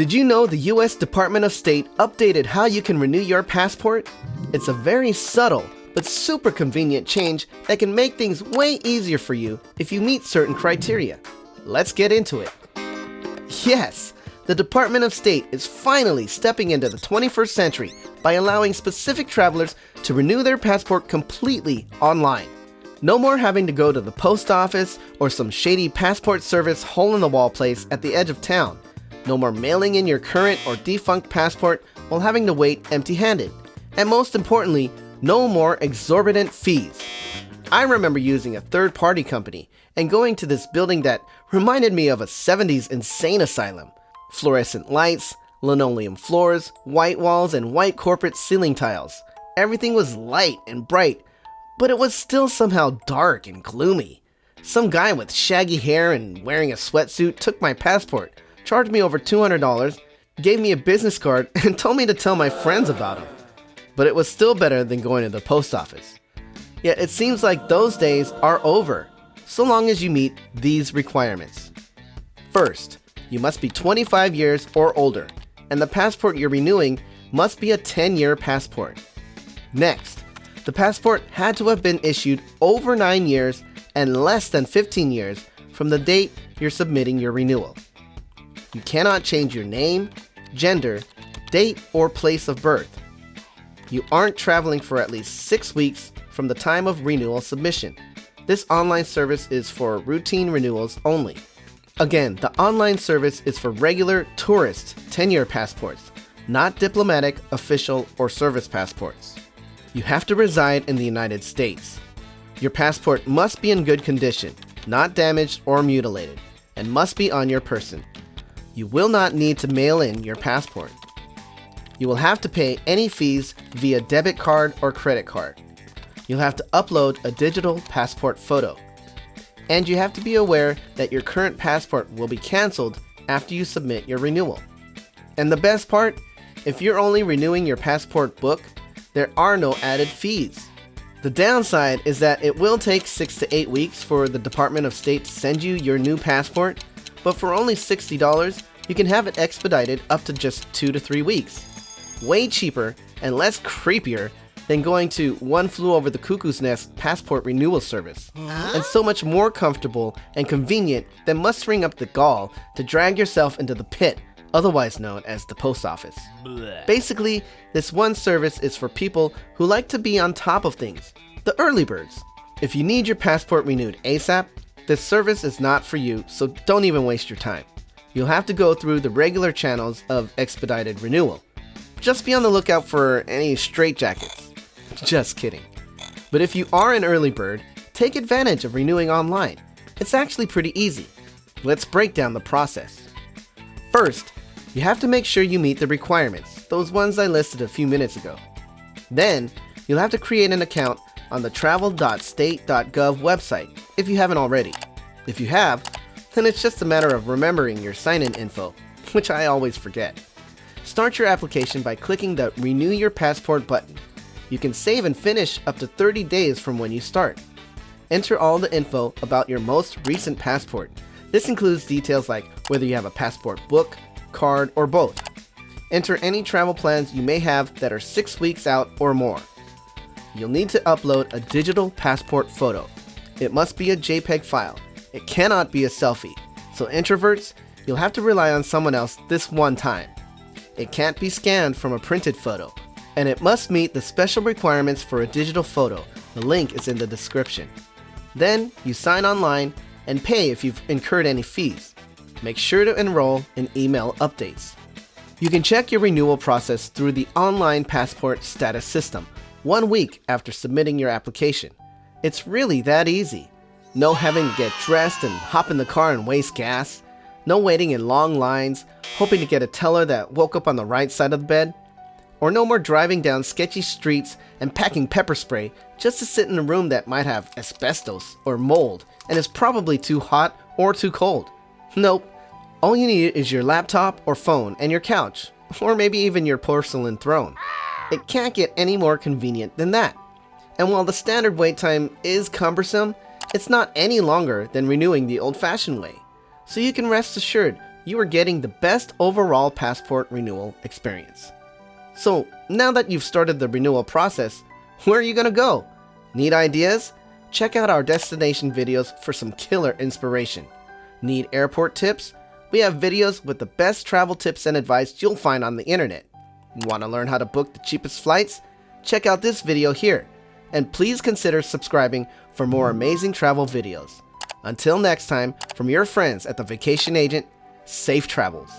Did you know the US Department of State updated how you can renew your passport? It's a very subtle but super convenient change that can make things way easier for you if you meet certain criteria. Let's get into it. Yes, the Department of State is finally stepping into the 21st century by allowing specific travelers to renew their passport completely online. No more having to go to the post office or some shady passport service hole-in-the-wall place at the edge of town. No more mailing in your current or defunct passport while having to wait empty-handed. And most importantly, no more exorbitant fees. I remember using a third-party company and going to this building that reminded me of a 70s insane asylum. Fluorescent lights, linoleum floors, white walls, and white corporate ceiling tiles. Everything was light and bright, but it was still somehow dark and gloomy. Some guy with shaggy hair and wearing a sweatsuit took my passport, charged me over $200, gave me a business card, and told me to tell my friends about him. But it was still better than going to the post office. Yet it seems like those days are over, so long as you meet these requirements. First, you must be 25 years or older, and the passport you're renewing must be a 10-year passport. Next, the passport had to have been issued over 9 years and less than 15 years from the date you're submitting your renewal. You cannot change your name, gender, date, or place of birth. You aren't traveling for at least 6 weeks from the time of renewal submission. This online service is for routine renewals only. Again, the online service is for regular tourist 10-year passports, not diplomatic, official, or service passports. You have to reside in the United States. Your passport must be in good condition, not damaged or mutilated, and must be on your person. You will not need to mail in your passport. You will have to pay any fees via debit card or credit card. You'll have to upload a digital passport photo. And you have to be aware that your current passport will be canceled after you submit your renewal. And the best part, if you're only renewing your passport book, there are no added fees. The downside is that it will take 6 to 8 weeks for the Department of State to send you your new passport, but for only $60, you can have it expedited up to just 2 to 3 weeks. Way cheaper and less creepier than going to One Flew Over the Cuckoo's Nest passport renewal service. And so much more comfortable and convenient than mustering up the gall to drag yourself into the pit, otherwise known as the post office. Basically, this one service is for people who like to be on top of things, the early birds. If you need your passport renewed ASAP, this service is not for you, so don't even waste your time. You'll have to go through the regular channels of expedited renewal. Just be on the lookout for any straitjackets. Just kidding. But if you are an early bird, take advantage of renewing online. It's actually pretty easy. Let's break down the process. First, you have to make sure you meet the requirements, those ones I listed a few minutes ago. Then, you'll have to create an account on the travel.state.gov website if you haven't already. If you have, then it's just a matter of remembering your sign-in info, which I always forget. Start your application by clicking the Renew Your Passport button. You can save and finish up to 30 days from when you start. Enter all the info about your most recent passport. This includes details like whether you have a passport book, card, or both. Enter any travel plans you may have that are 6 weeks out or more. You'll need to upload a digital passport photo. It must be a JPEG file. It cannot be a selfie. So introverts, you'll have to rely on someone else this one time. It can't be scanned from a printed photo. And it must meet the special requirements for a digital photo. The link is in the description. Then you sign online and pay if you've incurred any fees. Make sure to enroll in email updates. You can check your renewal process through the online passport status system 1 week after submitting your application. It's really that easy. No having to get dressed and hop in the car and waste gas. No waiting in long lines, hoping to get a teller that woke up on the right side of the bed. Or no more driving down sketchy streets and packing pepper spray just to sit in a room that might have asbestos or mold and is probably too hot or too cold. Nope. All you need is your laptop or phone and your couch, or maybe even your porcelain throne. It can't get any more convenient than that. And while the standard wait time is cumbersome, it's not any longer than renewing the old-fashioned way. So you can rest assured you are getting the best overall passport renewal experience. So now that you've started the renewal process, where are you gonna go? Need ideas? Check out our destination videos for some killer inspiration. Need airport tips? We have videos with the best travel tips and advice you'll find on the internet. Want to learn how to book the cheapest flights? Check out this video here. And please consider subscribing for more amazing travel videos. Until next time, from your friends at The Vacation Agent, safe travels.